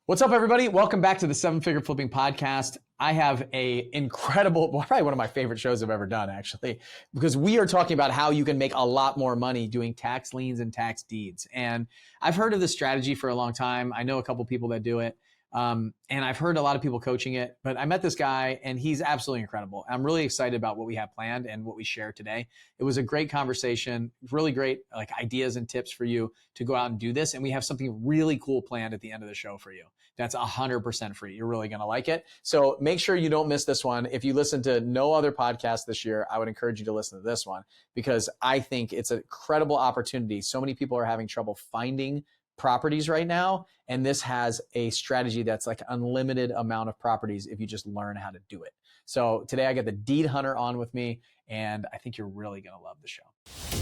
What's up, everybody? Welcome back to the Seven Figure Flipping Podcast. I have a incredible, probably one of my favorite shows I've ever done, actually, because we are talking about how you can make a lot more money doing tax liens and tax deeds. And I've heard of this strategy for a long time. I know a couple people that do it. And I've heard a lot of people coaching it, but I met this guy and he's absolutely incredible. I'm really excited about what we have planned and what we share today. It was a great conversation, really great ideas and tips for you to go out and do this. And we have something really cool planned at the end of the show for you. That's 100% free. You're really going to like it. So make sure you don't miss this one. If you listen to no other podcast this year, I would encourage you to listen to this one because I think it's an incredible opportunity. So many people are having trouble finding properties right now. And this has a strategy that's like unlimited amount of properties if you just learn how to do it. So today I got the Deed Hunter on with me, and I think you're really going to love the show.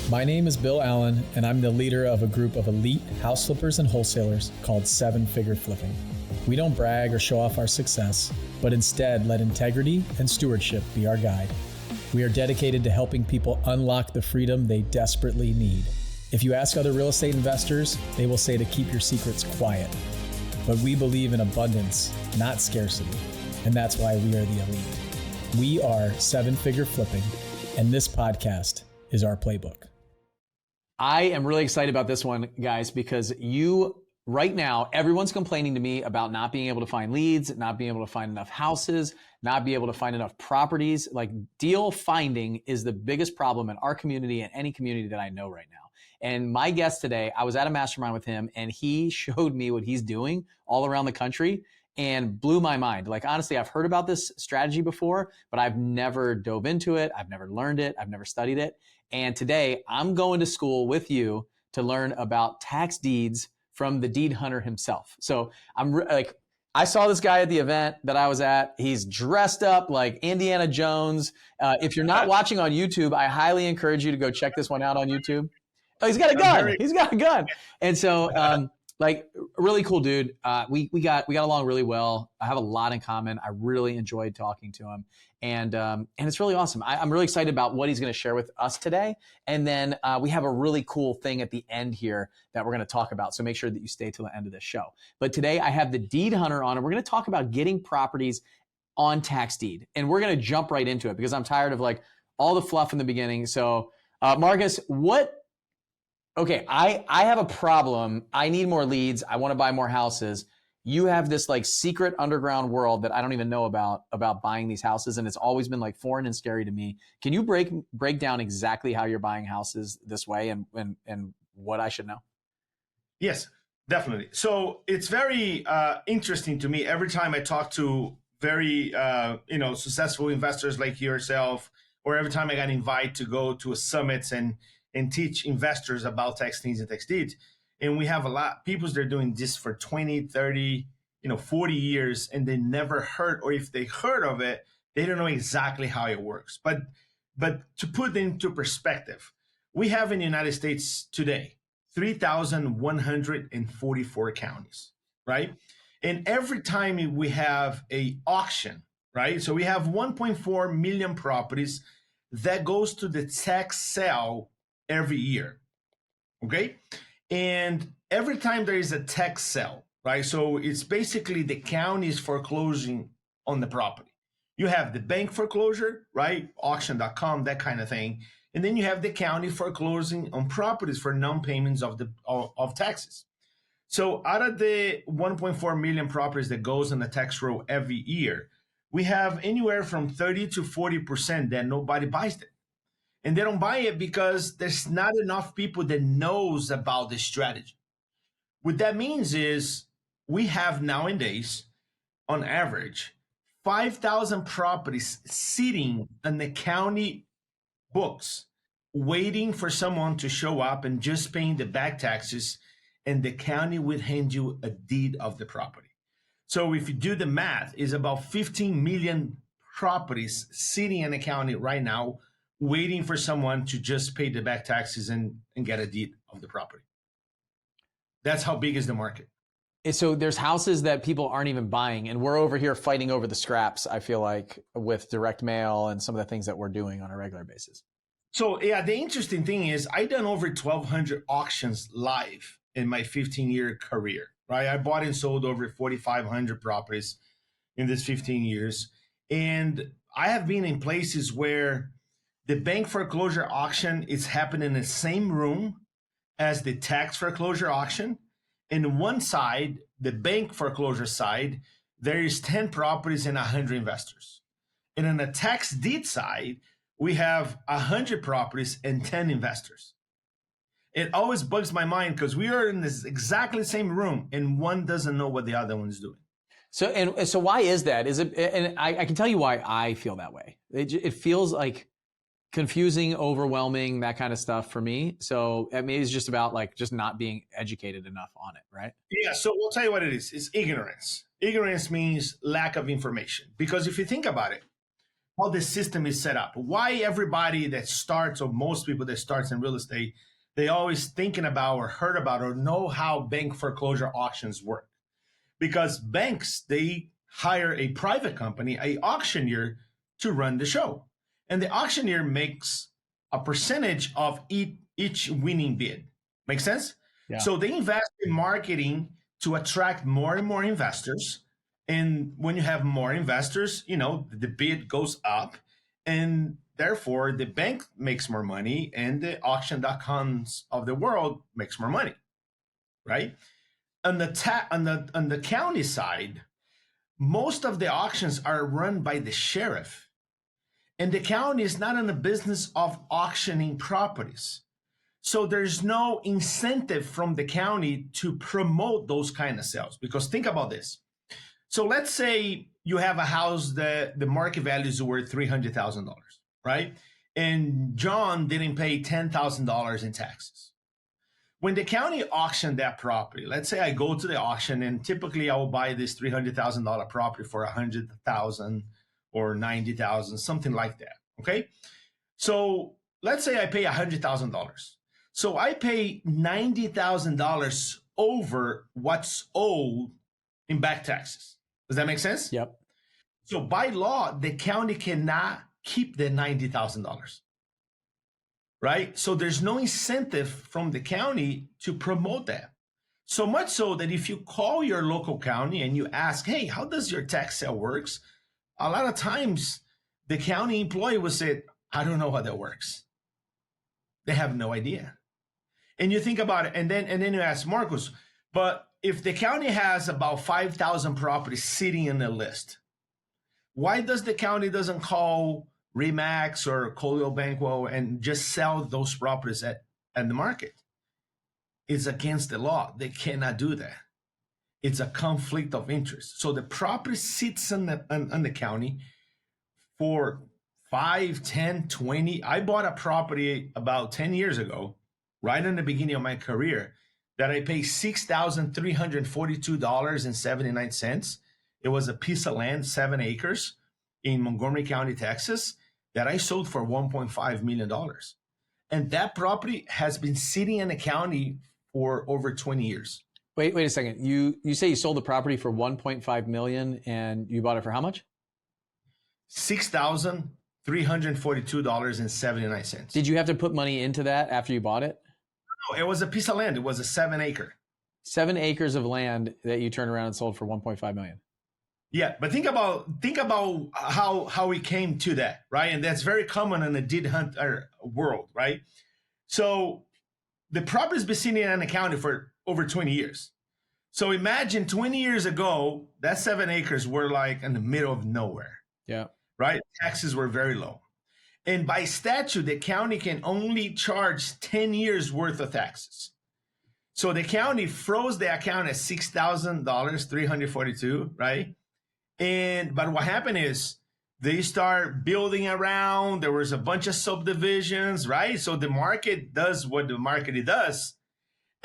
My name is Bill Allen, and I'm the leader of a group of elite house flippers and wholesalers called Seven Figure Flipping. We don't brag or show off our success, but instead let integrity and stewardship be our guide. We are dedicated to helping people unlock the freedom they desperately need. If you ask other real estate investors, they will say to keep your secrets quiet. But we believe in abundance, not scarcity. And that's why we are the elite. We are Seven Figure Flipping, and this podcast is our playbook. I am really excited about this one, guys, because right now, everyone's complaining to me about not being able to find leads, not being able to find enough houses, not being able to find enough properties. Like, deal finding is the biggest problem in our community and any community that I know right now. And my guest today, I was at a mastermind with him and he showed me what he's doing all around the country and blew my mind. Like, honestly, I've heard about this strategy before, but I've never dove into it. I've never learned it. I've never studied it. And today I'm going to school with you to learn about tax deeds from the Deed Hunter himself. So I saw this guy at the event that I was at. He's dressed up like Indiana Jones. If you're not watching on YouTube, I highly encourage you to go check this one out on YouTube. Oh, he's got a gun. He's got a gun. And so, really cool dude. We got along really well. I have a lot in common. I really enjoyed talking to him. And it's really awesome. I'm really excited about what he's going to share with us today. And then we have a really cool thing at the end here that we're going to talk about. So make sure that you stay till the end of this show. But today I have the Deed Hunter on, and we're going to talk about getting properties on tax deed. And we're going to jump right into it because I'm tired of all the fluff in the beginning. So Marcus, okay, I have a problem. I need more leads. I want to buy more houses. You have this secret underground world that I don't even know about buying these houses. And it's always been foreign and scary to me. Can you break down exactly how you're buying houses this way and what I should know? Yes, definitely. So it's very interesting to me every time I talk to very successful investors like yourself, or every time I got invited to go to summits and teach investors about tax liens and tax deeds. And we have a lot of people that are doing this for 20, 30, 40 years, and they never heard, or if they heard of it, they don't know exactly how it works. But to put it into perspective, we have in the United States today, 3,144 counties, right? And every time we have a auction, right? So we have 1.4 million properties that goes to the tax sale every year, okay? And every time there is a tax sale, right? So it's basically the county's foreclosing on the property. You have the bank foreclosure, right? Auction.com, that kind of thing. And then you have the county foreclosing on properties for non-payments of taxes. So out of the 1.4 million properties that goes on the tax roll every year, we have anywhere from 30 to 40% that nobody buys it. And they don't buy it because there's not enough people that knows about this strategy. What that means is we have nowadays, on average, 5,000 properties sitting in the county books, waiting for someone to show up and just paying the back taxes, and the county would hand you a deed of the property. So if you do the math, it's about 15 million properties sitting in the county right now, waiting for someone to just pay the back taxes and get a deed of the property. That's how big is the market. So there's houses that people aren't even buying, and we're over here fighting over the scraps, I feel like, with direct mail and some of the things that we're doing on a regular basis. So yeah, the interesting thing is I've done over 1,200 auctions live in my 15-year career. right? I bought and sold over 4,500 properties in this 15 years. And I have been in places where the bank foreclosure auction is happening in the same room as the tax foreclosure auction. And one side, the bank foreclosure side, there is 10 properties and 100 investors. And on the tax deed side, we have 100 properties and 10 investors. It always bugs my mind because we are in this exactly same room and one doesn't know what the other one's doing. So why is that? Is it? And I can tell you why I feel that way. It feels like confusing, overwhelming, that kind of stuff for me. So I mean, it's just about like just not being educated enough on it, right? Yeah. So we'll tell you what it is. It's ignorance. Ignorance means lack of information. Because if you think about it, how the system is set up, why everybody that starts, or most people that starts in real estate, they always thinking about or heard about or know how bank foreclosure auctions work. Because banks, they hire a private company, a auctioneer, to run the show. And the auctioneer makes a percentage of each winning bid. Make sense? Yeah. So they invest in marketing to attract more and more investors. And when you have more investors, you know, the bid goes up, and therefore the bank makes more money and the auction.coms of the world makes more money, right? On the county side, most of the auctions are run by the sheriff. And the county is not in the business of auctioning properties. So there's no incentive from the county to promote those kind of sales. Because think about this. So let's say you have a house that the market value is worth $300,000, right? And John didn't pay $10,000 in taxes. When the county auctioned that property, let's say I go to the auction and typically I will buy this $300,000 property for $100,000 or $90,000, something like that. Okay. So let's say I pay $100,000. So I pay $90,000 over what's owed in back taxes. Does that make sense? Yep. So by law, the county cannot keep the $90,000. Right? So there's no incentive from the county to promote that. So much so that if you call your local county and you ask, hey, how does your tax sale works? A lot of times the county employee will say, I don't know how that works. They have no idea. And you think about it, and then you ask Marcus, but if the county has about 5,000 properties sitting in the list, why does the county doesn't call Remax or Coldwell Banquo and just sell those properties at the market? It's against the law. They cannot do that. It's a conflict of interest. So the property sits on the county for 5, 10, 20. I bought a property about 10 years ago, right in the beginning of my career, that I paid $6,342.79. It was a piece of land, 7 acres in Montgomery County, Texas, that I sold for $1.5 million. And that property has been sitting in the county for over 20 years. Wait a second. You say you sold the property for $1.5 million and you bought it for how much? $6,342.79. Did you have to put money into that after you bought it? No, it was a piece of land. It was a 7 acre. 7 acres of land that you turned around and sold for $1.5 million. Yeah, but think about how we came to that, right? And that's very common in the deed hunt world, right? So the property's been sitting in the county for over 20 years. So imagine 20 years ago, that 7 acres were like in the middle of nowhere. Yeah. Right? Taxes were very low. And by statute, the county can only charge 10 years worth of taxes. So the county froze the account at $6,342, right? But what happened is they start building around. There was a bunch of subdivisions, right? So the market does what the market does.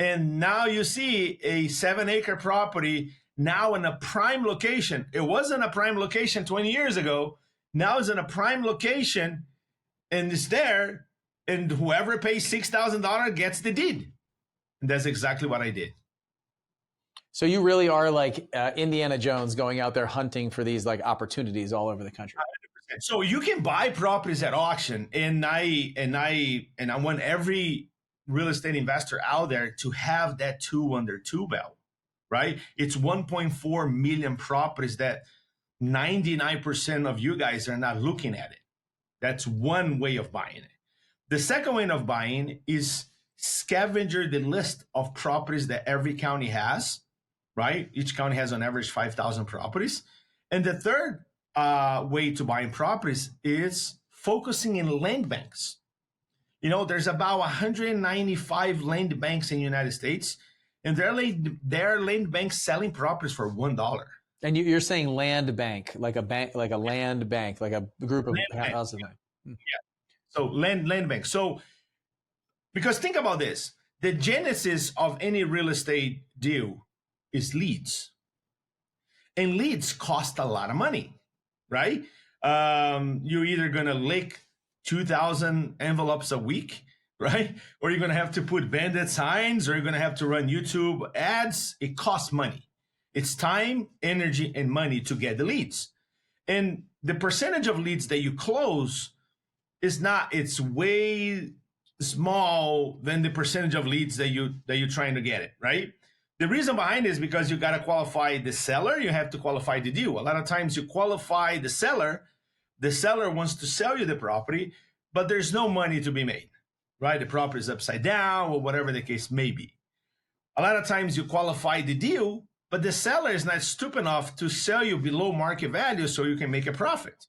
And now you see a 7 acre property now in a prime location. It wasn't a prime location 20 years ago. Now it's in a prime location and it's there. And whoever pays $6,000 gets the deed. And that's exactly what I did. So you really are like Indiana Jones going out there hunting for these like opportunities all over the country. 100%. So you can buy properties at auction, and I want every real estate investor out there to have that tool on their tool belt, right? It's 1.4 million properties that 99% of you guys are not looking at it. That's one way of buying it. The second way of buying is scavenger the list of properties that every county has, right? Each county has on average 5,000 properties. And the third way to buying properties is focusing in land banks. You know, there's about 195 land banks in the United States, and they're land banks selling properties for $1. And you're saying land bank, like a bank, like a land bank, like a group of houses. Yeah. So land bank. So because think about this, the genesis of any real estate deal is leads, and leads cost a lot of money, right? You're either gonna lick 2,000 envelopes a week, right? Or you're gonna have to put bandit signs, or you're gonna have to run YouTube ads. It costs money. It's time, energy, and money to get the leads. And the percentage of leads that you close is not, it's way small than the percentage of leads that you're trying to get it, right? The reason behind it is because you got to qualify the seller, you have to qualify the deal. A lot of times you qualify the seller wants to sell you the property, but there's no money to be made, right? The property is upside down or whatever the case may be. A lot of times you qualify the deal, but the seller is not stupid enough to sell you below market value so you can make a profit.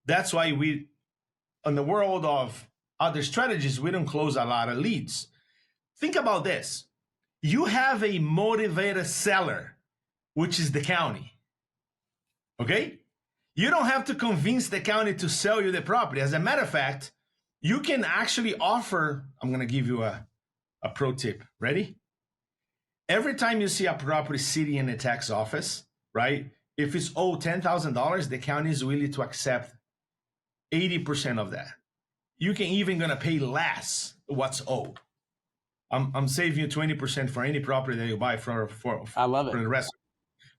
That's why in the world of other strategies, we don't close a lot of leads. Think about this. You have a motivated seller, which is the county, okay? You don't have to convince the county to sell you the property. As a matter of fact, you can actually offer, I'm gonna give you a pro tip, ready? Every time you see a property sitting in the tax office, right? If it's owed $10,000, the county is willing to accept 80% of that. You can even gonna pay less what's owed. I'm saving you 20% for any property that you buy for I love it. For the rest,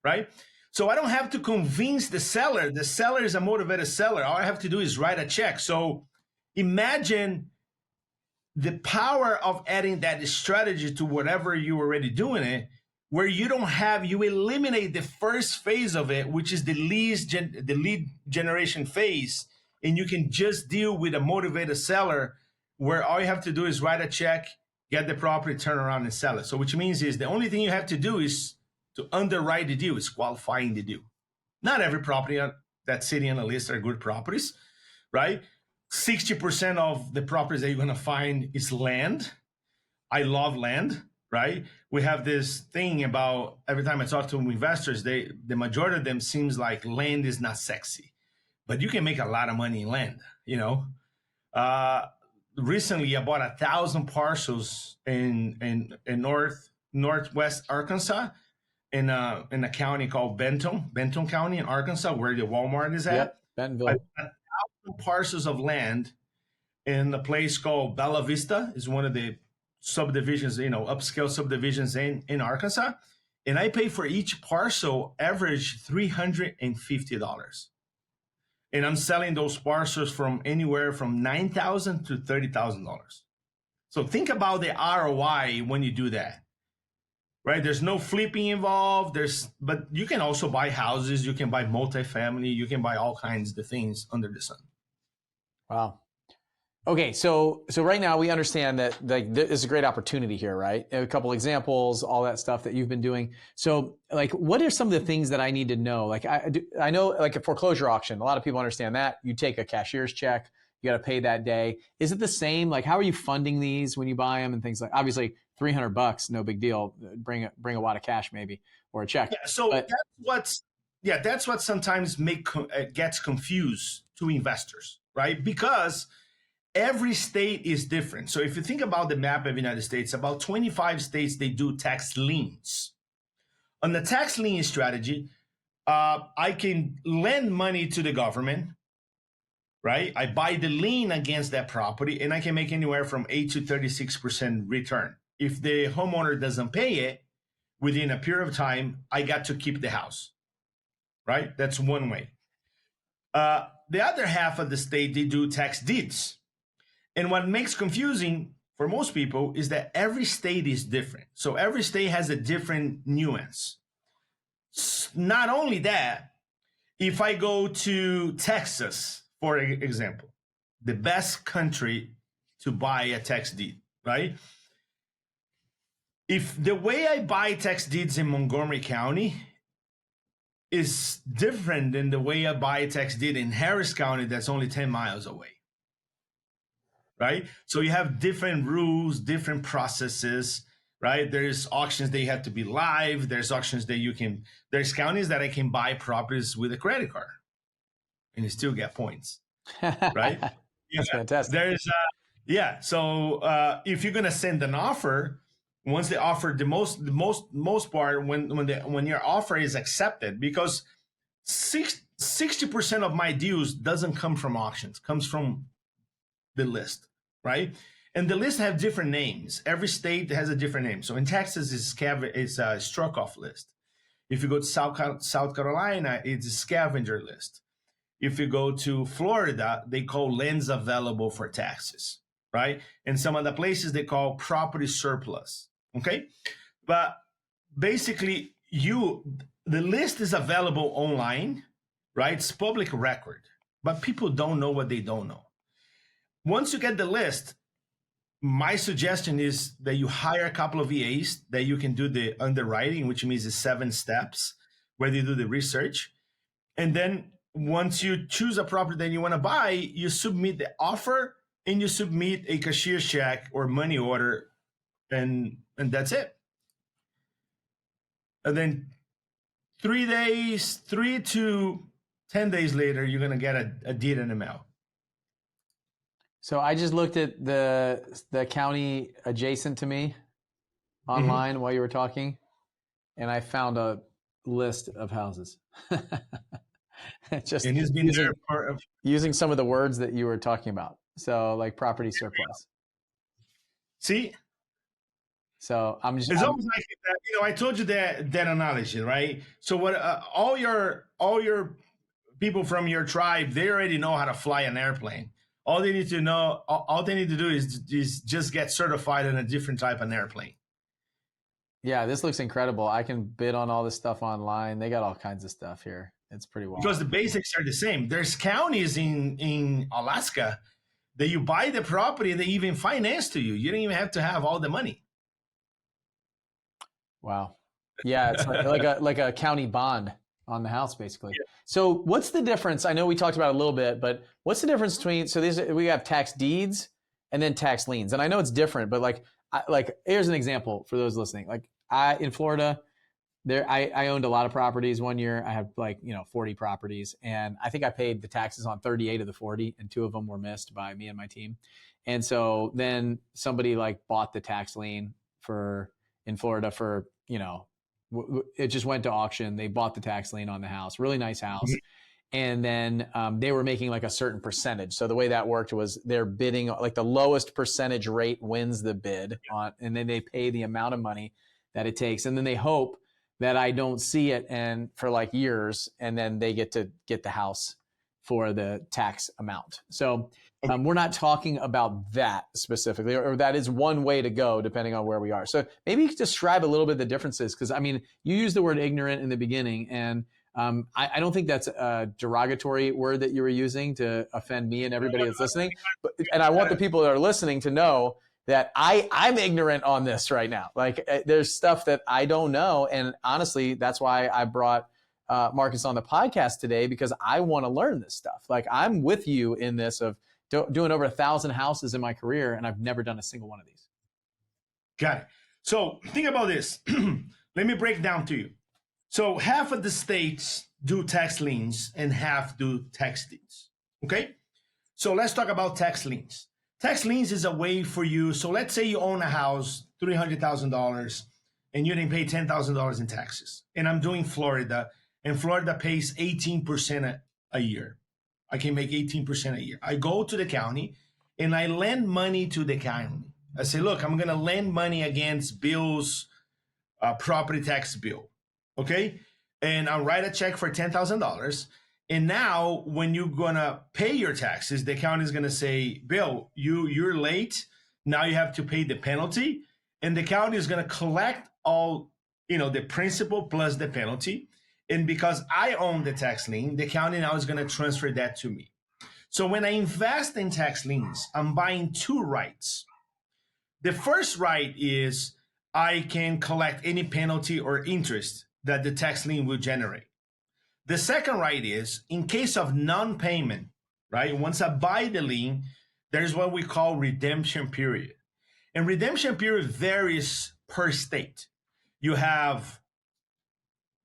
right? So I don't have to convince the seller. The seller is a motivated seller. All I have to do is write a check. So imagine the power of adding that strategy to whatever you're already doing it, where you eliminate the first phase of it, which is the lead generation phase, and you can just deal with a motivated seller where all you have to do is write a check, get the property, turn around and sell it. So which means is the only thing you have to do is to underwrite the deal, is qualifying the deal. Not every property that's sitting on the list are good properties, right? 60% of the properties that you're gonna find is land. I love land, right? We have this thing about every time I talk to investors, the majority of them seems like land is not sexy, but you can make a lot of money in land, you know? Recently, I bought 1,000 parcels in northwest Arkansas, in a county called Benton County in Arkansas, where the Walmart is at. Yep, Bentonville. I bought 1,000 parcels of land in a place called Bella Vista. Is one of the subdivisions, upscale subdivisions in Arkansas, and I pay for each parcel average $350. And I'm selling those parcels from anywhere from $9,000 to $30,000. So think about the ROI when you do that, right? There's no flipping involved. But you can also buy houses. You can buy multifamily. You can buy all kinds of things under the sun. Wow. Okay, so right now we understand that there's a great opportunity here, right? A couple examples, all that stuff that you've been doing. So, what are some of the things that I need to know? I know, like a foreclosure auction. A lot of people understand that you take a cashier's check, you got to pay that day. Is it the same? Like, how are you funding these when you buy them and things like? Obviously, $300, no big deal. Bring a wad of cash maybe or a check. Yeah, so that's what sometimes gets confused to investors, right? Because every state is different. So if you think about the map of the United States, about 25 states, they do tax liens. On the tax lien strategy, I can lend money to the government, right? I buy the lien against that property, and I can make anywhere from 8 to 36% return. If the homeowner doesn't pay it within a period of time, I got to keep the house, right? That's one way. The other half of the state, they do tax deeds. And what makes confusing for most people is that every state is different. So every state has a different nuance. Not only that, if I go to Texas, for example, the best country to buy a tax deed, right? If the way I buy tax deeds in Montgomery County is different than the way I buy a tax deed in Harris County, that's only 10 miles away, right? So you have different rules, different processes, right? There's auctions that you have to be live. There's auctions that there's counties that I can buy properties with a credit card and you still get points, right? That's fantastic. So if you're going to send an offer, once the offer, the most part, when your offer is accepted, because 60% of my deals doesn't come from auctions, comes from the list, right? And the list have different names. Every state has a different name. So in Texas, it's a struck off list. If you go to South Carolina, it's a scavenger list. If you go to Florida, they call liens available for taxes, right? And some other places they call property surplus. Okay, but basically, the list is available online, right? It's public record, but people don't know what they don't know. Once you get the list, my suggestion is that you hire a couple of VAs that you can do the underwriting, which means the 7 steps where they do the research. And then once you choose a property that you want to buy, you submit the offer and you submit a cashier's check or money order, and that's it. And then 3 to 10 days later, you're going to get a deed in the mail. So I just looked at the county adjacent to me online while you were talking, and I found a list of houses. Just and he's been using some of the words that you were talking about. So like property surplus. See? So it's almost like, I told you that analogy, right? So what all your people from your tribe, they already know how to fly an airplane. All they need to do is just get certified in a different type of airplane. Yeah, this looks incredible. I can bid on all this stuff online. They got all kinds of stuff here. It's pretty wild. Because the basics are the same. There's counties in Alaska that you buy the property, they even finance to you. You don't even have to have all the money. Wow. Yeah, it's like a county bond on the house, basically. Yeah. So what's the difference? I know we talked about it a little bit, but what's the difference between, so we have tax deeds and then tax liens. And I know it's different, but here's an example for those listening. In Florida, I owned a lot of properties one year. I had 40 properties, and I think I paid the taxes on 38 of the 40, and 2 of them were missed by me and my team. And so then somebody bought the tax lien in Florida for, it just went to auction. They bought the tax lien on the house, really nice house. And then they were making a certain percentage. So the way that worked was they're bidding, the lowest percentage rate wins the bid on, and then they pay the amount of money that it takes. And then they hope that I don't see it for years, and then they get to get the house for the tax amount. So we're not talking about that specifically, or that is one way to go depending on where we are. So maybe you could describe a little bit the differences, because you used the word ignorant in the beginning, and I don't think that's a derogatory word that you were using to offend me and everybody that's listening. And I want the people that are listening to know that I'm ignorant on this right now. There's stuff that I don't know. And honestly, that's why I brought Marcus on the podcast today, because I want to learn this stuff. I'm with you in this of doing over 1,000 houses in my career, and I've never done a single one of these. Got it. So think about this. Let me break down to you. So half of the states do tax liens and half do tax deeds. Okay? So let's talk about tax liens. Tax liens is a way for you. So let's say you own a house, $300,000, and you didn't pay $10,000 in taxes. And I'm doing Florida, and Florida pays 18% a year. I can make 18% a year. I go to the county and I lend money to the county. I say, look, I'm going to lend money against Bill's property tax bill. Okay? And I'll write a check for $10,000. And now when you're going to pay your taxes, the county is going to say, Bill, you're late. Now you have to pay the penalty, and the county is going to collect all, the principal plus the penalty. And because I own the tax lien, the county now is going to transfer that to me. So when I invest in tax liens, I'm buying two rights. The first right is I can collect any penalty or interest that the tax lien will generate. The second right is in case of non-payment, right? Once I buy the lien, there's what we call redemption period. And redemption period varies per state. You have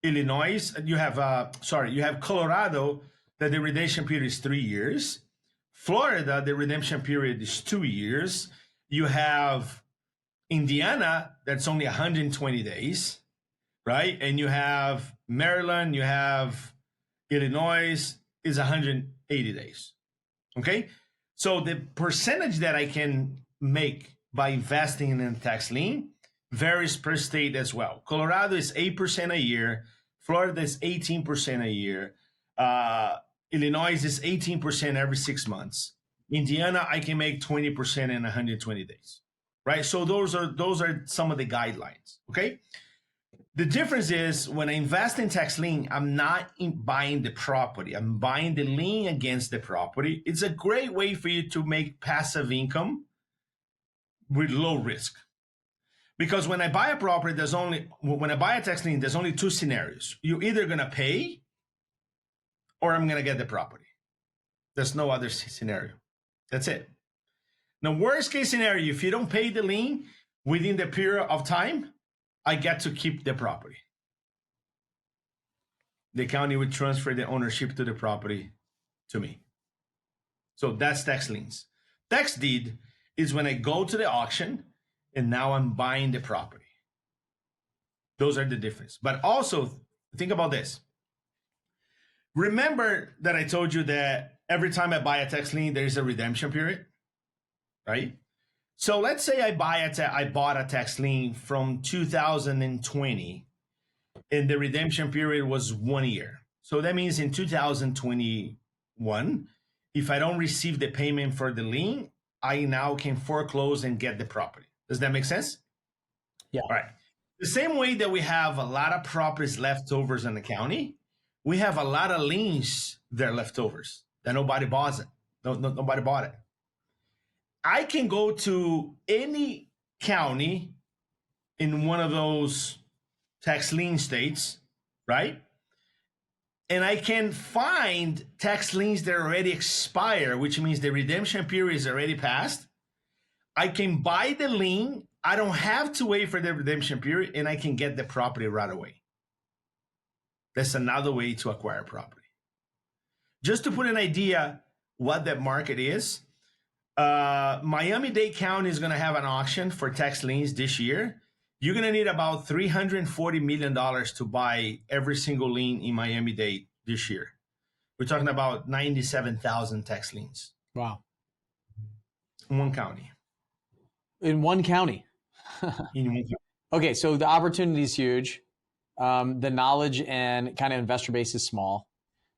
Illinois, you have Colorado, that the redemption period is 3 years. Florida, the redemption period is 2 years. You have Indiana, that's only 120 days, right? And you have Maryland, you have Illinois, is 180 days, okay? So the percentage that I can make by investing in a tax lien varies per state as well. Colorado is 8% a year. Florida is 18% a year. Illinois is 18% every 6 months. Indiana, I can make 20% in 120 days, right? So those are some of the guidelines, okay? The difference is when I invest in tax lien, I'm not buying the property. I'm buying the lien against the property. It's a great way for you to make passive income with low risk. Because when I buy a property, when I buy a tax lien, there's only two scenarios. You're either going to pay or I'm going to get the property. There's no other scenario. That's it. Now, worst case scenario, if you don't pay the lien within the period of time, I get to keep the property. The county would transfer the ownership to the property to me. So that's tax liens. Tax deed is when I go to the auction and now I'm buying the property. Those are the difference. But also, think about this. Remember that I told you that every time I buy a tax lien, there is a redemption period, right? So let's say I bought a tax lien from 2020 and the redemption period was 1 year. So that means in 2021, if I don't receive the payment for the lien, I now can foreclose and get the property. Does that make sense? Yeah. All right. The same way that we have a lot of properties leftovers in the county, we have a lot of liens that are leftovers that nobody bought it. Nobody bought it. I can go to any county in one of those tax lien states, right? And I can find tax liens that already expire, which means the redemption period is already passed. I can buy the lien. I don't have to wait for the redemption period, and I can get the property right away. That's another way to acquire property. Just to put an idea what that market is, Miami-Dade County is going to have an auction for tax liens this year. You're going to need about $340 million to buy every single lien in Miami-Dade this year. We're talking about 97,000 tax liens. Wow. In one county. In one county. In one county. Okay, so the opportunity is huge. The knowledge and kind of investor base is small.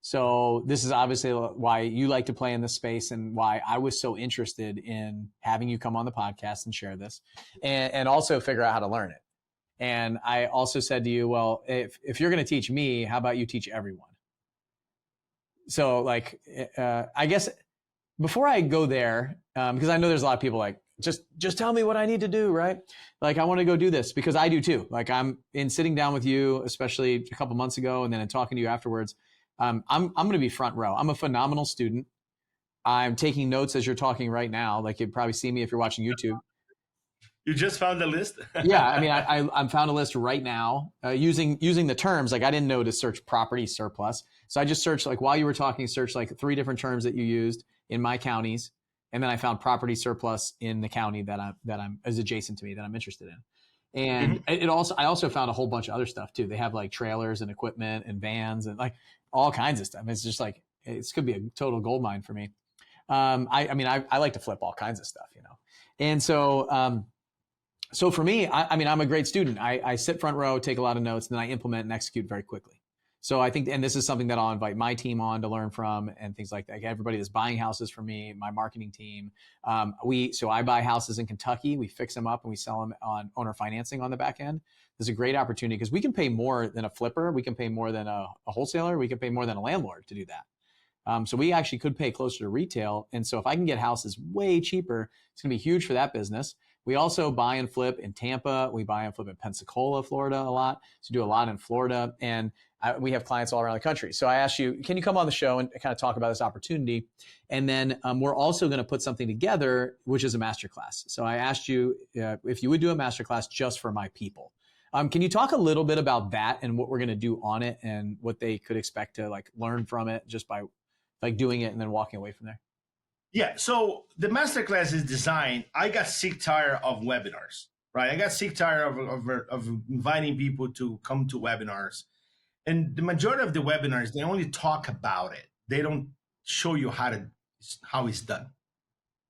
So this is obviously why you like to play in this space and why I was so interested in having you come on the podcast and share this and also figure out how to learn it. And I also said to you, well, if you're going to teach me, how about you teach everyone? So like, I guess before I go there, because I know there's a lot of people like, just tell me what I need to do, right? Like, I want to go do this because I do too. Like I'm in sitting down with you, especially a couple months ago, and then in talking to you afterwards, I'm going to be front row. I'm a phenomenal student. I'm taking notes as you're talking right now. Like you'd probably see me if you're watching YouTube. You just found the list? Yeah. I mean, I found a list right now using the terms. Like I didn't know to search property surplus. So I just searched, like while you were talking, searched like 3 different terms that you used in my counties. And then I found property surplus in the county that I'm is adjacent to me that I'm interested in. And I also found a whole bunch of other stuff too. They have like trailers and equipment and vans and like all kinds of stuff. It's just like, it could be a total gold mine for me. I like to flip all kinds of stuff, you know? And so, so for me, I'm a great student. I sit front row, take a lot of notes, and then I implement and execute very quickly. So I think, and this is something that I'll invite my team on to learn from and things like that. Like everybody that's buying houses for me, my marketing team. So I buy houses in Kentucky, we fix them up and we sell them on owner financing on the back end. There's a great opportunity because we can pay more than a flipper. We can pay more than a wholesaler. We can pay more than a landlord to do that. So we actually could pay closer to retail. And so if I can get houses way cheaper, it's gonna be huge for that business. We also buy and flip in Tampa. We buy and flip in Pensacola, Florida a lot. So do a lot in Florida. And we have clients all around the country. So I asked you, can you come on the show and kind of talk about this opportunity? And then we're also going to put something together, which is a masterclass. So I asked you if you would do a masterclass just for my people. Can you talk a little bit about that and what we're going to do on it and what they could expect to like learn from it just by like doing it and then walking away from there? Yeah. So the masterclass is designed. I got sick tired of webinars, right? I got sick tired of inviting people to come to webinars. And the majority of the webinars, they only talk about it. They don't show you how it's done.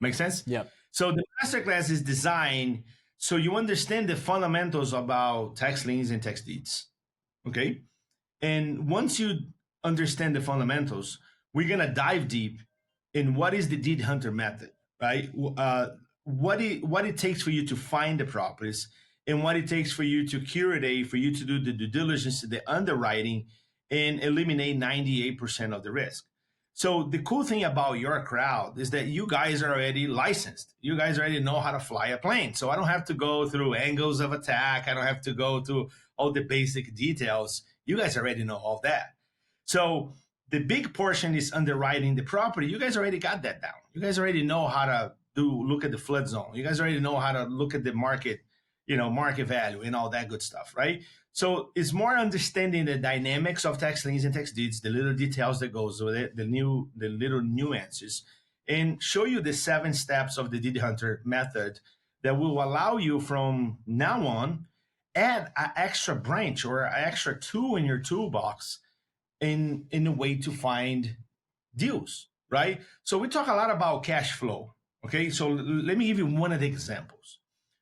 Make sense? Yeah. So the masterclass is designed so you understand the fundamentals about tax liens and tax deeds. Okay. And once you understand the fundamentals, we're gonna dive deep in what is the deed hunter method, right? What it takes for you to find the properties, and what it takes for you to curate, for you to do the due diligence, the underwriting, and eliminate 98% of the risk. So the cool thing about your crowd is that you guys are already licensed. You guys already know how to fly a plane. So I don't have to go through angles of attack. I don't have to go through all the basic details. You guys already know all that. So the big portion is underwriting the property. You guys already got that down. You guys already know how to look at the flood zone. You guys already know how to look at the market, market value and all that good stuff, right? So it's more understanding the dynamics of tax liens and tax deeds, the little details that goes with it, the little nuances, and show you the 7 steps of the deed hunter method that will allow you from now on add an extra branch or an extra tool in your toolbox in a way to find deals, right? So we talk a lot about cash flow. Okay, so let me give you one of the examples.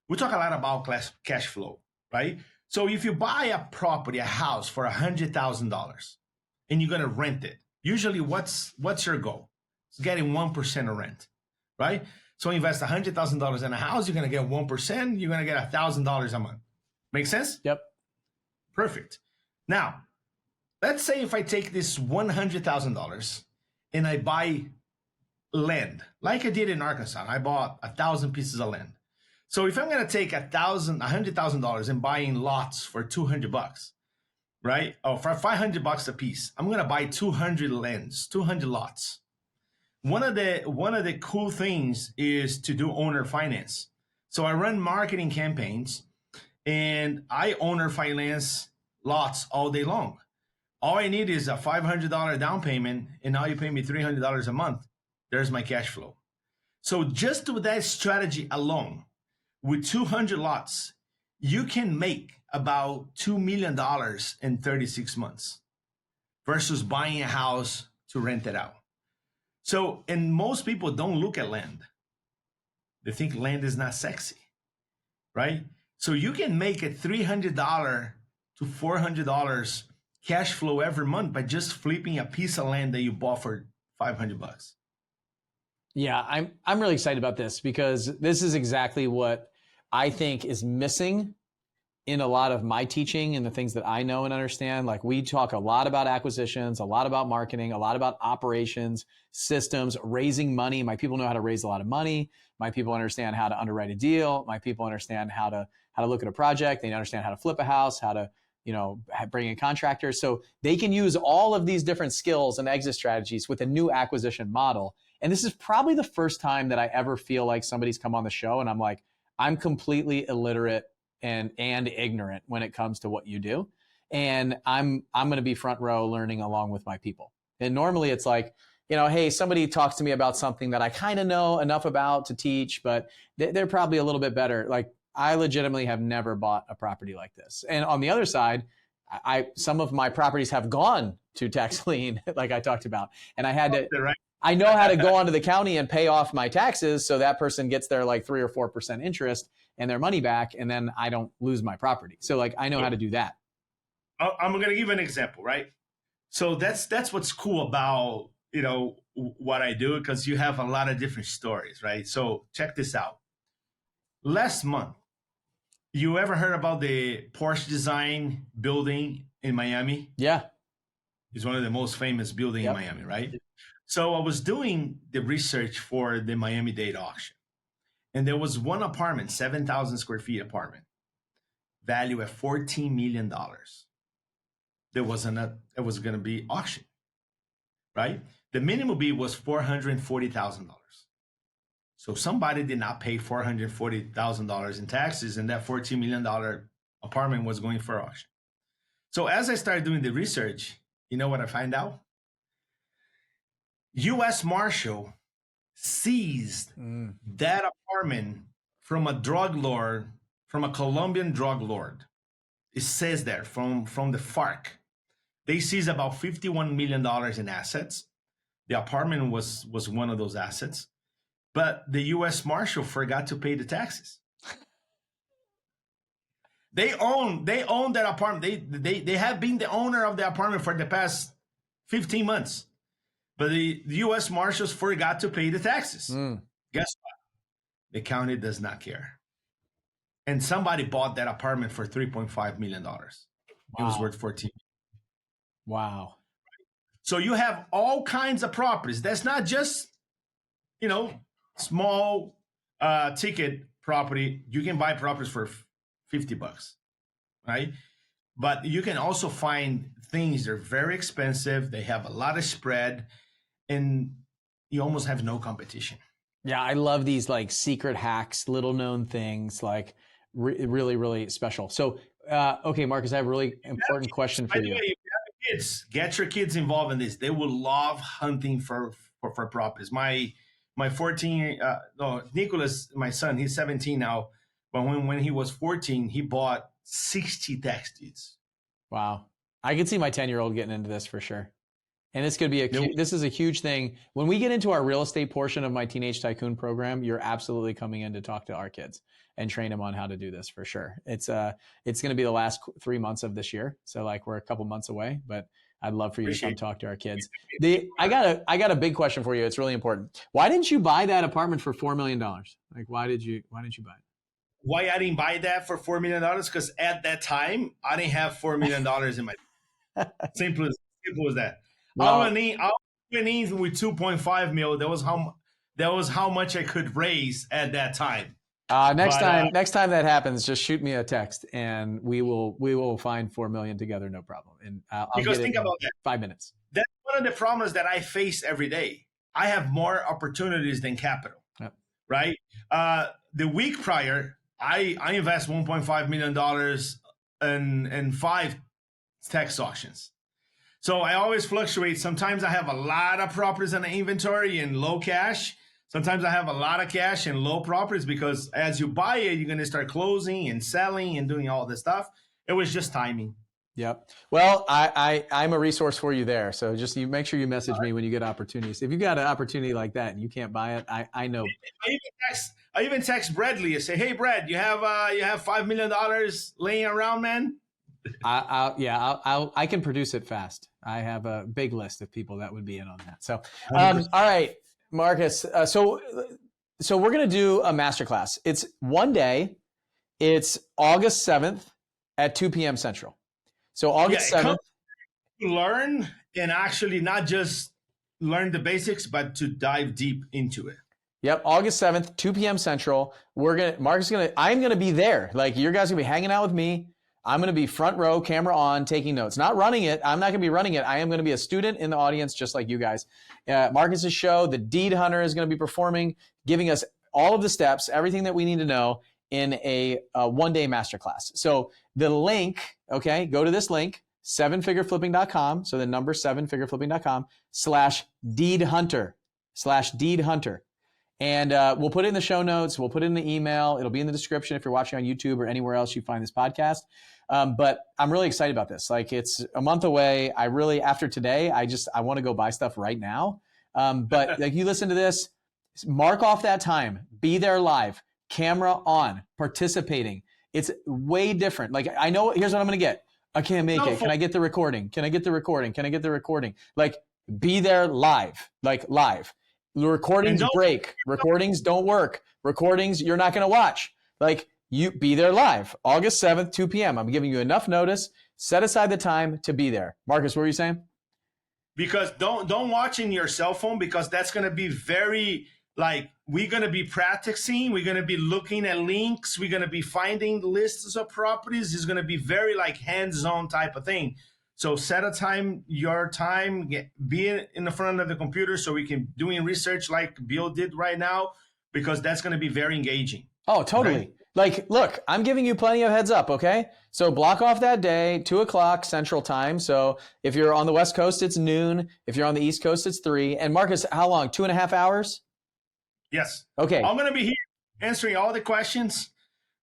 We talk a lot about cash flow, right? So if you buy a property, a house for $100,000 and you're gonna rent it, usually what's your goal? It's getting 1% of rent, right? So invest $100,000 in a house, you're gonna get 1%, you're gonna get $1,000 a month. Make sense? Yep. Perfect. Now, let's say if I take this $100,000 and I buy land, like I did in Arkansas, I bought 1,000 pieces of land. So if I'm going to take $100,000 and buying lots for $200, right? Oh, for $500 a piece, I'm going to buy 200 lands, 200 lots. One of the cool things is to do owner finance. So I run marketing campaigns and I owner finance lots all day long. All I need is a $500 down payment, and now you pay me $300 a month. There's my cash flow. So just with that strategy alone, with 200 lots, you can make about $2 million in 36 months versus buying a house to rent it out. So, and most people don't look at land. They think land is not sexy, right? So you can make a $300 to $400 cash flow every month by just flipping a piece of land that you bought for $500. Yeah, I'm really excited about this because this is exactly what I think is missing in a lot of my teaching and the things that I know and understand. Like we talk a lot about acquisitions, a lot about marketing, a lot about operations, systems, raising money. My people know how to raise a lot of money. My people understand how to underwrite a deal. My people understand how to look at a project. They understand how to flip a house, how to bring in contractors. So they can use all of these different skills and exit strategies with a new acquisition model. And this is probably the first time that I ever feel like somebody's come on the show and I'm like, I'm completely illiterate and ignorant when it comes to what you do. And I'm going to be front row learning along with my people. And normally it's like, hey, somebody talks to me about something that I kind of know enough about to teach, but they're probably a little bit better. Like I legitimately have never bought a property like this. And on the other side, some of my properties have gone to tax lien, like I talked about. And I had to, I know how to go onto the county and pay off my taxes. So that person gets their like 3 or 4% interest and their money back. And then I don't lose my property. So like, I know how to do that. I'm going to give an example, right? So that's what's cool about, what I do, because you have a lot of different stories, right? So check this out. Last month, you ever heard about the Porsche design building in Miami? Yeah. It's one of the most famous buildings in Miami, right? So I was doing the research for the Miami-Dade auction, and there was one apartment, 7,000 square feet apartment, valued at $14 million. It was going to be auctioned, right? The minimum bid was $440,000. So somebody did not pay $440,000 in taxes, and that $14 million apartment was going for auction. So as I started doing the research, you know what I find out? U.S. Marshal seized that apartment from a drug lord, from a Colombian drug lord. It says there, from the FARC. They seized about $51 million in assets. The apartment was one of those assets. But the U.S. Marshal forgot to pay the taxes. They own that apartment. They have been the owner of the apartment for the past 15 months. But the U.S. Marshals forgot to pay the taxes. Guess what? The county does not care. And somebody bought that apartment for $3.5 million. Wow. It was worth 14. Wow. So you have all kinds of properties. That's not just, small ticket property. You can buy properties for $50, right? But you can also find things that are very expensive. They have a lot of spread, and you almost have no competition. Yeah, I love these like secret hacks, little known things, like really, really special. So, okay, Marcus, I have a really important question for you. If you have kids, get your kids involved in this. They will love hunting for properties. My 14, Nicholas, my son, he's 17 now. But when he was 14, he bought 60 tax deeds. Wow. I could see my 10-year-old getting into this for sure. And this could be this is a huge thing. When we get into our real estate portion of my Teenage Tycoon program, you're absolutely coming in to talk to our kids and train them on how to do this for sure. It's going to be the last 3 months of this year. So like we're a couple months away, but I'd love for you to come talk to our kids. I got a big question for you. It's really important. Why didn't you buy that apartment for $4 million? Like, why didn't you buy it? Why I didn't buy that for $4 million? Because at that time, I didn't have $4 million in my simple as that. Well, I went in with 2.5 mil. That was how much I could raise at that time. Next time that happens, just shoot me a text, and we will find 4 million together, no problem. And I'll because get think it about in that. 5 minutes. That's one of the problems that I face every day. I have more opportunities than capital. Yep. Right? The week prior, I invest $1.5 million in 5 tax auctions. So I always fluctuate. Sometimes I have a lot of properties in the inventory and low cash. Sometimes I have a lot of cash and low properties, because as you buy it, you're going to start closing and selling and doing all this stuff. It was just timing. Yep. Well, I'm a resource for you there. So just you make sure you message me when you get opportunities. If you got an opportunity like that and you can't buy it, I know. I even text Bradley and say, "Hey, Brad, you have $5 million laying around, man." I can produce it fast. I have a big list of people that would be in on that. So, all right, Marcus. So we're going to do a masterclass. It's one day. It's August 7th at 2 p.m. Central. So August 7th. Learn, and actually not just learn the basics, but to dive deep into it. Yep, August 7th, 2 p.m. Central. I'm going to be there. Like, you guys are going to be hanging out with me. I'm going to be front row, camera on, taking notes. Not running it. I'm not going to be running it. I am going to be a student in the audience, just like you guys. Marcus's show, the Deed Hunter, is going to be performing, giving us all of the steps, everything that we need to know in a one-day masterclass. So the link, okay, go to this link, 7figureflipping.com. So the number 7figureflipping.com/deed hunter. And we'll put it in the show notes. We'll put it in the email. It'll be in the description if you're watching on YouTube or anywhere else you find this podcast. But I'm really excited about this. Like, it's a month away. After today, I want to go buy stuff right now. But like, you listen to this, mark off that time, be there live, camera on, participating. It's way different. Like, I know, here's what I'm going to get. I can't make No it. Can phone. I get the recording? Can I get the recording? Can I get the recording? Like, be there live, like live. The And recordings don't break. Recordings don't work. Recordings you're not going to watch. Like, you be there live. August 7th, 2 p.m. I'm giving you enough notice. Set aside the time to be there. Marcus, what were you saying? because don't watch in your cell phone, because that's going to be very, like, we're going to be practicing, we're going to be looking at links, we're going to be finding lists of properties. It's going to be very like hands-on type of thing. So set a time, your time, be in the front of the computer so we can doing research like Bill did right now, because that's going to be very engaging. Oh, totally. Right? Like, look, I'm giving you plenty of heads up, okay? So block off that day, 2 o'clock Central Time. So if you're on the West Coast, it's noon. If you're on the East Coast, it's 3. And Marcus, how long? 2.5 hours? Yes. Okay. I'm going to be here answering all the questions.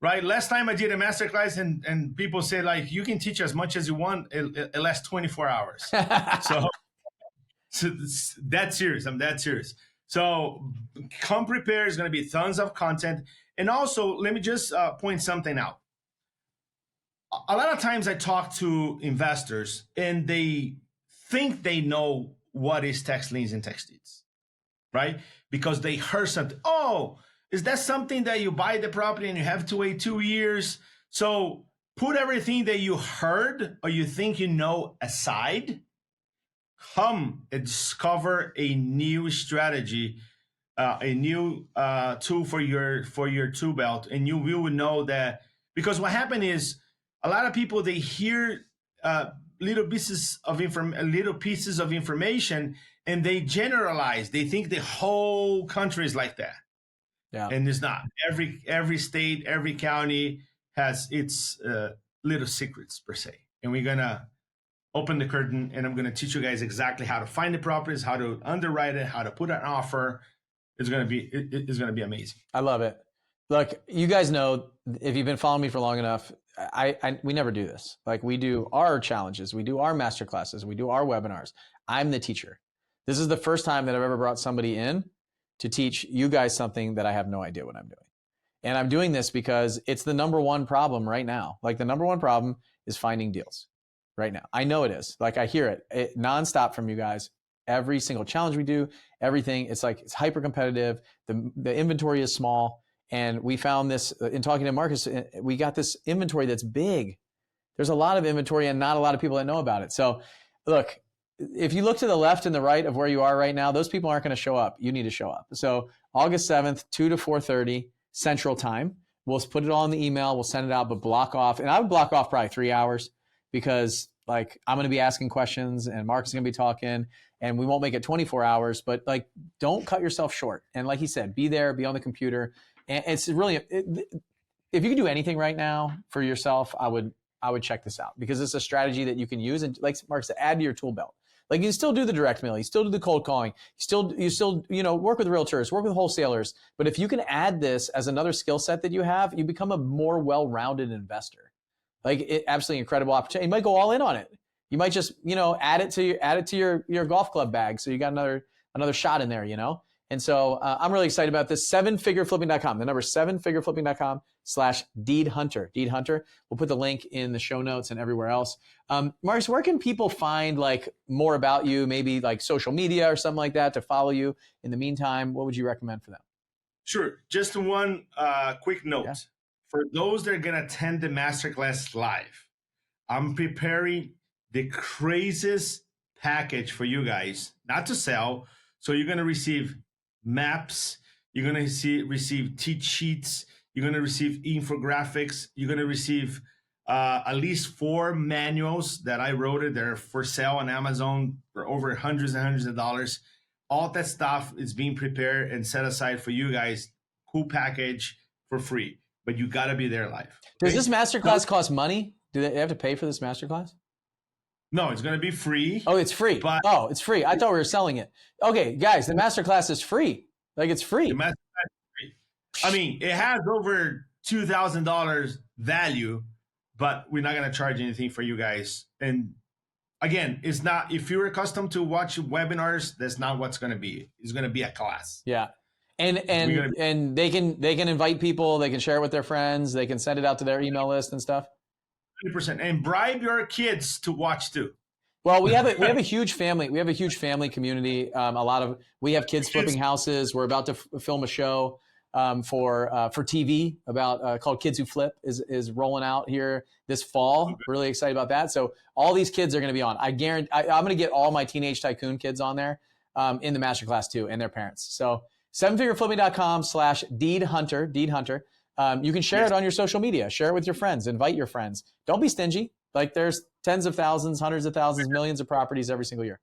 Right. Last time I did a masterclass and people said, like, you can teach as much as you want. It lasts 24 hours. So that's serious. I'm that serious. So come prepared. It's going to be tons of content. And also, let me just point something out. A lot of times I talk to investors and they think they know what is tax liens and tax deeds, right? Because they heard something. Oh, is that something that you buy the property and you have to wait 2 years? So put everything that you heard or you think you know aside. Come and discover a new strategy, a new tool for your tool belt, and you will know that. Because what happened is a lot of people, they hear little pieces of information and they generalize. They think the whole country is like that. Yeah. And it's not. Every state, every county has its little secrets per se. And we're gonna open the curtain, and I'm gonna teach you guys exactly how to find the properties, how to underwrite it, how to put an offer. It's gonna be amazing. I love it. Look, you guys know, if you've been following me for long enough, we never do this. Like, we do our challenges, we do our master classes, we do our webinars. I'm the teacher. This is the first time that I've ever brought somebody in to teach you guys something that I have no idea what I'm doing. And I'm doing this because it's the number one problem right now. Like, the number one problem is finding deals right now. I know it is. Like, I hear it nonstop from you guys. Every single challenge we do, everything, it's like, it's hyper competitive. The inventory is small. And we found this in talking to Marcus, we got this inventory that's big. There's a lot of inventory and not a lot of people that know about it. So look, if you look to the left and the right of where you are right now, those people aren't going to show up. You need to show up. So August 7th, 2 to 4:30 Central Time. We'll put it all in the email. We'll send it out, but block off. And I would block off probably 3 hours, because like, I'm going to be asking questions and Mark's going to be talking, and we won't make it 24 hours, but like, don't cut yourself short. And like he said, be there, be on the computer. And it's really, if you can do anything right now for yourself, I would check this out, because it's a strategy that you can use. And like Mark said, add to your tool belt. Like, you still do the direct mail, you still do the cold calling, you still work with realtors, work with wholesalers. But if you can add this as another skill set that you have, you become a more well-rounded investor. Like, absolutely incredible opportunity. You might go all in on it. You might just add it to your golf club bag, so you got another shot in there. And so I'm really excited about this. 7figureflipping.com. The number 7figureflipping.com/Deed Hunter. Deed Hunter. We'll put the link in the show notes and everywhere else. Marcus, where can people find like more about you? Maybe like social media or something like that to follow you. In the meantime, what would you recommend for them? Sure. Just one quick note. Yeah. For those that are going to attend the masterclass live, I'm preparing the craziest package for you guys, not to sell. So you're going to receive maps, you're going to receive cheat sheets, you're going to receive infographics, you're going to receive at least 4 manuals that I wrote it. They're for sale on Amazon for over hundreds and hundreds of dollars. All that stuff is being prepared and set aside for you guys. Cool package for free, but you got to be there live. Does this masterclass cost money? Do they have to pay for this masterclass? No, it's going to be free. Oh, it's free. It's free. I thought we were selling it. Okay, guys, the masterclass is free. Like, it's free. The masterclass is free. I mean, it has over $2,000 value, but we're not going to charge anything for you guys. And again, it's not, if you're accustomed to watch webinars, that's not what's going to be. It's going to be a class. Yeah. And they can invite people, they can share it with their friends, they can send it out to their email list and stuff. 100%. And bribe your kids to watch too. Well, we have a huge family. We have a huge family community. We have kids flipping houses. We're about to film a show for TV about called Kids Who Flip is rolling out here this fall. Really excited about that. So all these kids are going to be on. I guarantee I'm going to get all my Teenage Tycoon kids on there in the masterclass too, and their parents. So 7figureflipping.com/deedhunter. Deed Hunter. You can share it on your social media. Share it with your friends. Invite your friends. Don't be stingy. Like there's tens of thousands, hundreds of thousands, millions of properties every single year.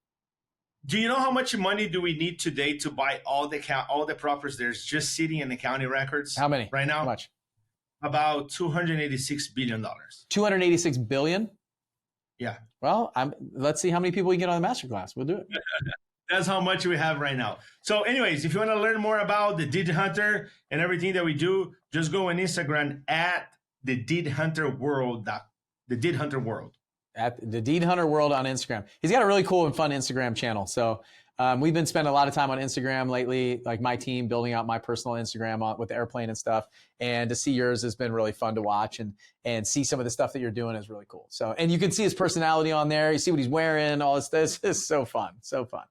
Do you know how much money do we need today to buy all the properties there's just sitting in the county records? How many? Right now? How much? About $286 billion. 286 billion? Yeah. Well, let's see how many people we get on the masterclass. We'll do it. That's how much we have right now. So anyways, if you want to learn more about the Deed Hunter and everything that we do, just go on Instagram at the Deed Hunter World. The Deed Hunter World. At the Deed Hunter World on Instagram. He's got a really cool and fun Instagram channel. So we've been spending a lot of time on Instagram lately, like my team building out my personal Instagram with the airplane and stuff. And to see yours has been really fun to watch and see some of the stuff that you're doing is really cool. So, and you can see his personality on there. You see what he's wearing, all this. This is so fun. So fun.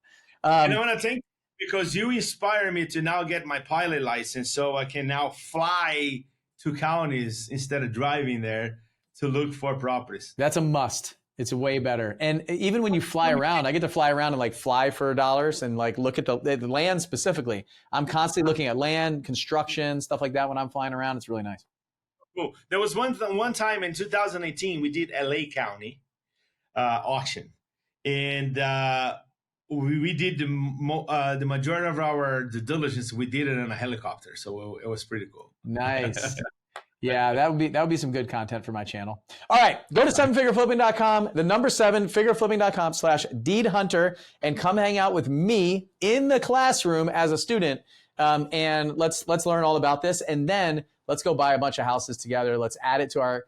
You know what I think? Because you inspire me to now get my pilot license so I can now fly to counties instead of driving there to look for properties. That's a must. It's way better. And even when you fly around, I get to fly around and like fly for dollars and like look at the land specifically. I'm constantly looking at land, construction, stuff like that when I'm flying around. It's really nice. Cool. There was one time in 2018, we did LA County auction. And we did the majority of our due diligence. We did it in a helicopter. So it was pretty cool. Nice. Yeah, that would be some good content for my channel. All right, go to 7figureflipping.com, the number 7figureflipping.com/Deed Hunter, and come hang out with me in the classroom as a student. And let's learn all about this, and then let's go buy a bunch of houses together. Let's add it to our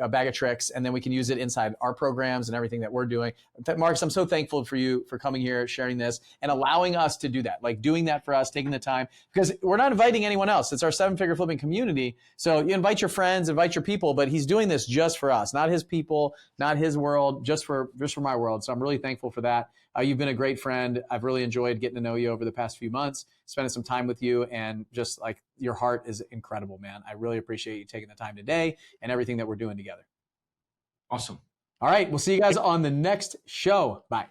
bag of tricks, and then we can use it inside our programs and everything that we're doing. Marcus, I'm so thankful for you for coming here, sharing this, and allowing us to do that, like doing that for us, taking the time, because we're not inviting anyone else. It's our 7-figure flipping community. So you invite your friends, invite your people, but he's doing this just for us, not his people, not his world, just for my world. So I'm really thankful for that. You've been a great friend. I've really enjoyed getting to know you over the past few months, spending some time with you, and just like your heart is incredible, man. I really appreciate you taking the time today and everything that we're doing together. Awesome. All right. We'll see you guys on the next show. Bye.